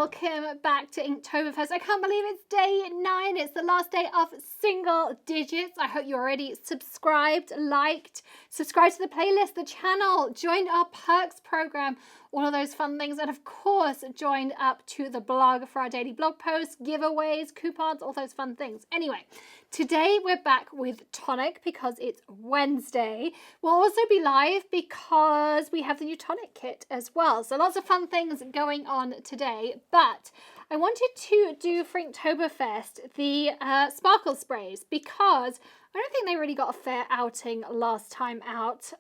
welcome back to Inktoberfest. I can't believe it's day 9. It's the last day of single digits. I hope you're already subscribed, liked, subscribed to the playlist, the channel, joined our perks program, all of those fun things, and of course joined up to the blog for our daily blog posts, giveaways, coupons, all those fun things. Anyway, today we're back with Tonic because it's Wednesday. We'll also be live because we have the new Tonic kit as well. So lots of fun things going on today, but I wanted to do for Inktoberfest the sparkle sprays because I don't think they really got a fair outing last time out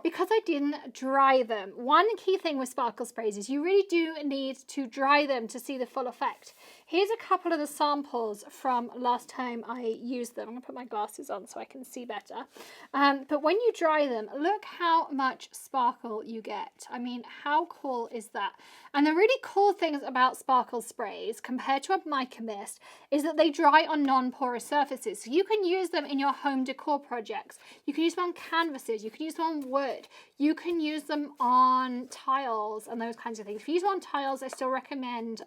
because I didn't dry them. One key thing with sparkle sprays is you really do need to dry them to see the full effect. Here's a couple of the samples from last time I used them. I'm going to put my glasses on so I can see better. But when you dry them, look how much sparkle you get. I mean, how cool is that? And the really cool things about sparkle sprays compared to a mica mist is that they dry on non-porous surfaces. So you can use them in your home decor projects. You can use them on canvases. You can use them on wood. You can use them on tiles and those kinds of things. If you use them on tiles, I still recommend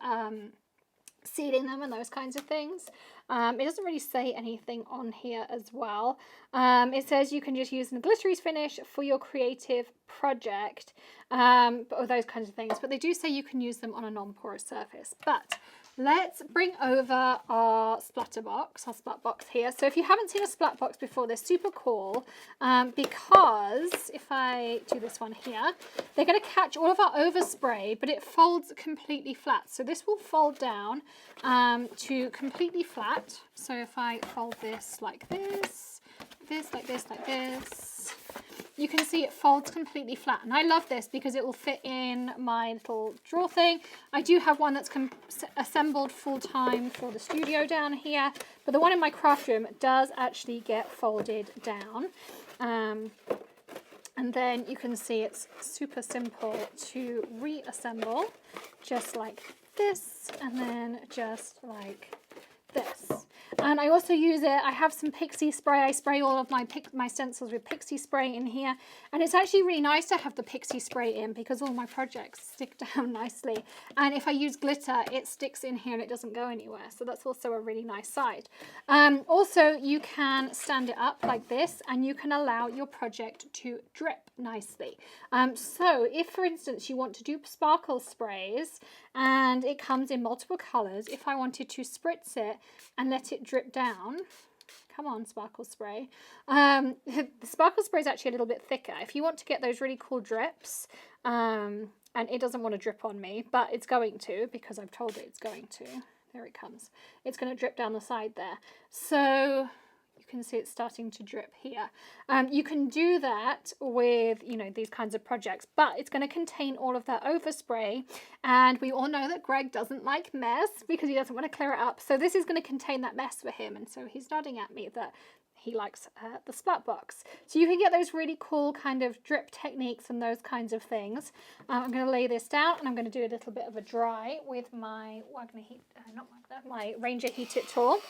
sealing them and those kinds of things. It doesn't really say anything on here as well. It says you can just use a glittery finish for your creative project, or those kinds of things. But they do say you can use them on a non-porous surface. But let's bring over our Splat Box here. So if you haven't seen a Splat Box before, they're super cool because if I do this one here, they're going to catch all of our overspray, but it folds completely flat. So this will fold down to completely flat. So if I fold this like this, like this, you can see it folds completely flat. And I love this because it will fit in my little drawer thing. I do have one that's assembled full time for the studio down here, but the one in my craft room does actually get folded down. And then you can see it's super simple to reassemble, just like this, and then just like this. And I also use it, I have some pixie spray. I spray all of my stencils with pixie spray in here. And it's actually really nice to have the pixie spray in because all my projects stick down nicely. And if I use glitter, it sticks in here and it doesn't go anywhere. So that's also a really nice side. Also, you can stand it up like this and you can allow your project to drip nicely. So if, for instance, you want to do sparkle sprays and it comes in multiple colors, if I wanted to spritz it and let it drip down, come on, sparkle spray. The sparkle spray is actually a little bit thicker. If you want to get those really cool drips, and it doesn't want to drip on me, but it's going to because I've told it it's going to. There it comes. It's going to drip down the side there. So you can see it's starting to drip here. You can do that with, you know, these kinds of projects, but it's going to contain all of that overspray. And we all know that Greg doesn't like mess because he doesn't want to clear it up. So this is going to contain that mess for him. And so he's nodding at me that he likes the Splat Box. So you can get those really cool kind of drip techniques and those kinds of things. I'm going to lay this down and I'm going to do a little bit of a dry with my my Ranger Heat It tool.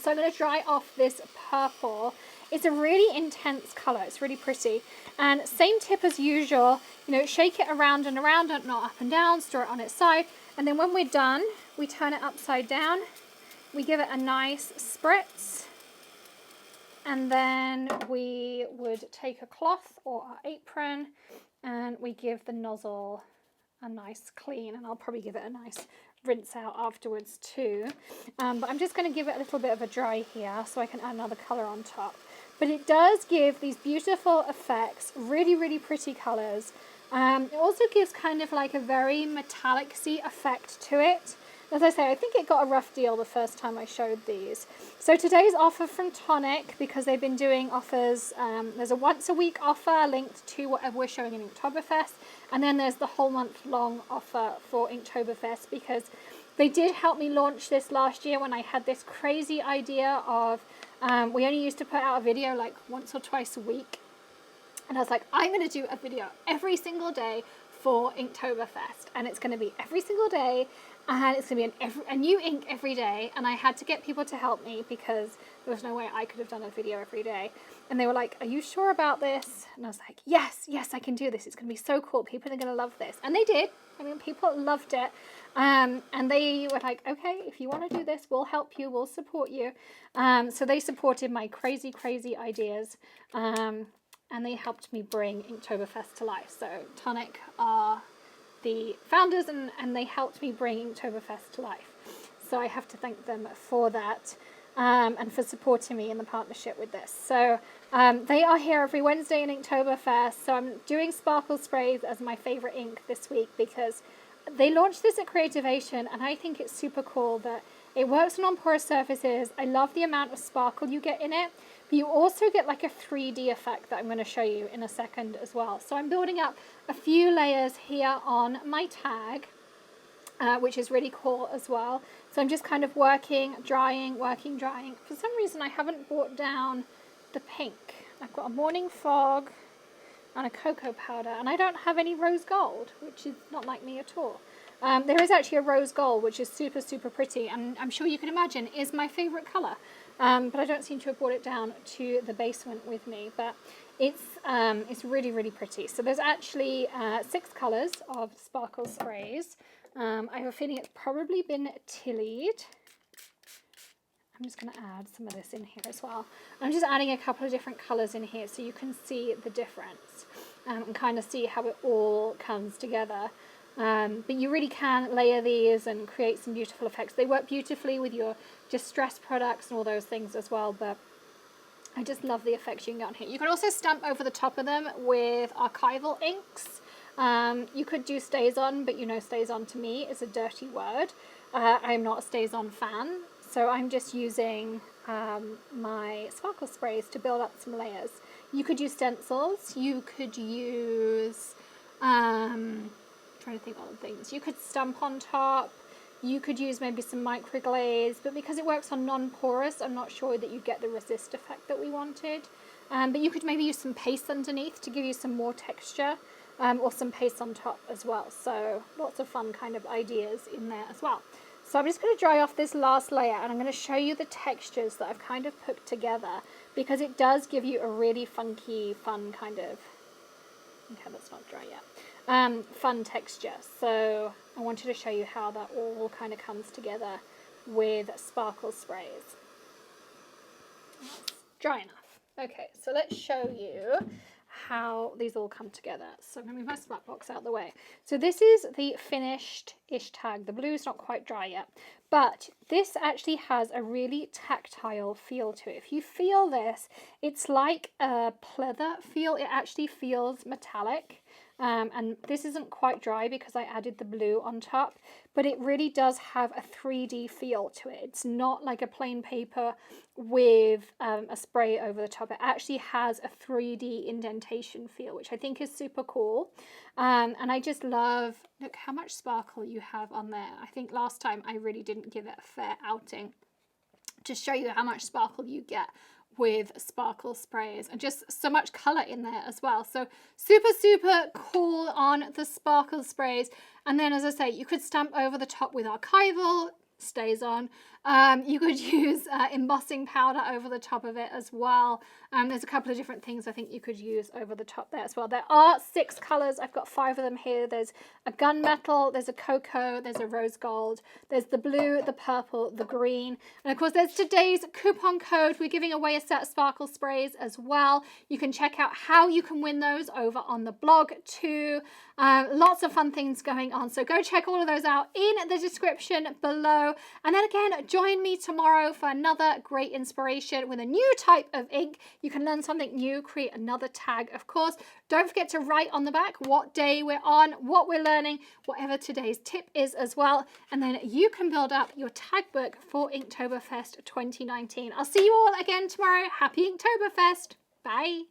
So I'm going to dry off this purple. It's a really intense colour. It's really pretty. And same tip as usual, you know, shake it around and around, not up and down, stir it on its side. And then when we're done, we turn it upside down. We give it a nice spritz. And then we would take a cloth or our apron and we give the nozzle a nice clean. And I'll probably give it a nice rinse out afterwards too, but I'm just going to give it a little bit of a dry here so I can add another colour on top. But it does give these beautiful effects, really, really pretty colours. It also gives kind of like a very metallic-y effect to it. As I say, I think it got a rough deal the first time I showed these. So today's offer from Tonic, because they've been doing offers, there's a once a week offer linked to whatever we're showing in Inktoberfest, and then there's the whole month long offer for Inktoberfest, because they did help me launch this last year when I had this crazy idea of, we only used to put out a video like once or twice a week, and I was like, I'm going to do a video every single day for Inktoberfest, and it's going to be every single day, and it's going to be a new ink every day. And I had to get people to help me because there was no way I could have done a video every day. And they were like, are you sure about this? And I was like, yes, I can do this. It's going to be so cool. People are going to love this. And they did. I mean, people loved it. And they were like, okay, if you want to do this, we'll help you, we'll support you. So they supported my crazy, crazy ideas. And they helped me bring Inktoberfest to life. So Tonic are the founders, and they helped me bring Inktoberfest to life. So I have to thank them for that, and for supporting me in the partnership with this. So they are here every Wednesday in Inktoberfest. So I'm doing sparkle sprays as my favorite ink this week because they launched this at Creativation, and I think it's super cool that it works on non-porous surfaces. I love the amount of sparkle you get in it, but you also get like a 3D effect that I'm going to show you in a second as well. So I'm building up a few layers here on my tag, which is really cool as well. So I'm just kind of working, drying. For some reason I haven't brought down the pink. I've got a morning fog and a cocoa powder, and I don't have any rose gold, which is not like me at all. There is actually a rose gold, which is super, super pretty, and I'm sure you can imagine is my favorite colour. But I don't seem to have brought it down to the basement with me, but it's really, really pretty. So there's actually 6 colours of sparkle sprays. I have a feeling it's probably been tillied. I'm just going to add some of this in here as well. I'm just adding a couple of different colours in here so you can see the difference, and kind of see how it all comes together. But you really can layer these and create some beautiful effects. They work beautifully with your distress products and all those things as well, but I just love the effects you can get on here. You can also stamp over the top of them with archival inks. You could do stays on, but you know stays on to me is a dirty word. I'm not a stays on fan, so I'm just using my sparkle sprays to build up some layers. You could use stencils, you could use, trying to think of other things, you could stamp on top, you could use maybe some microglaze, but because it works on non-porous, I'm not sure that you get the resist effect that we wanted. But you could maybe use some paste underneath to give you some more texture, or some paste on top as well. So lots of fun kind of ideas in there as well. So I'm just going to dry off this last layer, and I'm going to show you the textures that I've kind of put together, because it does give you a really funky, fun kind of, okay, that's not dry yet, fun texture. So I wanted to show you how that all kind of comes together with sparkle sprays. That's dry enough. Okay, so let's show you how these all come together. So I'm going to move my Splat Box out of the way. So this is the finished-ish tag. The blue's not quite dry yet, but this actually has a really tactile feel to it. If you feel this, it's like a pleather feel. It actually feels metallic. And this isn't quite dry because I added the blue on top, but it really does have a 3D feel to it. It's not like a plain paper with a spray over the top. It actually has a 3D indentation feel, which I think is super cool. And I just love, look how much sparkle you have on there. I think last time I really didn't give it a fair outing to show you how much sparkle you get with sparkle sprays, and just so much color in there as well. So super, super cool on the sparkle sprays. And then, as I say, you could stamp over the top with archival, stays on. You could use embossing powder over the top of it as well. There's a couple of different things I think you could use over the top there as well. There are 6 colors. I've got 5 of them here. There's a gunmetal, there's a cocoa, there's a rose gold, there's the blue, the purple, the green, and of course there's today's coupon code. We're giving away a set of sparkle sprays as well. You can check out how you can win those over on the blog too. Lots of fun things going on, so go check all of those out in the description below. And then again, join me tomorrow for another great inspiration with a new type of ink. You can learn something new, create another tag, of course. Don't forget to write on the back what day we're on, what we're learning, whatever today's tip is as well. And then you can build up your tag book for Inktoberfest 2019. I'll see you all again tomorrow. Happy Inktoberfest. Bye.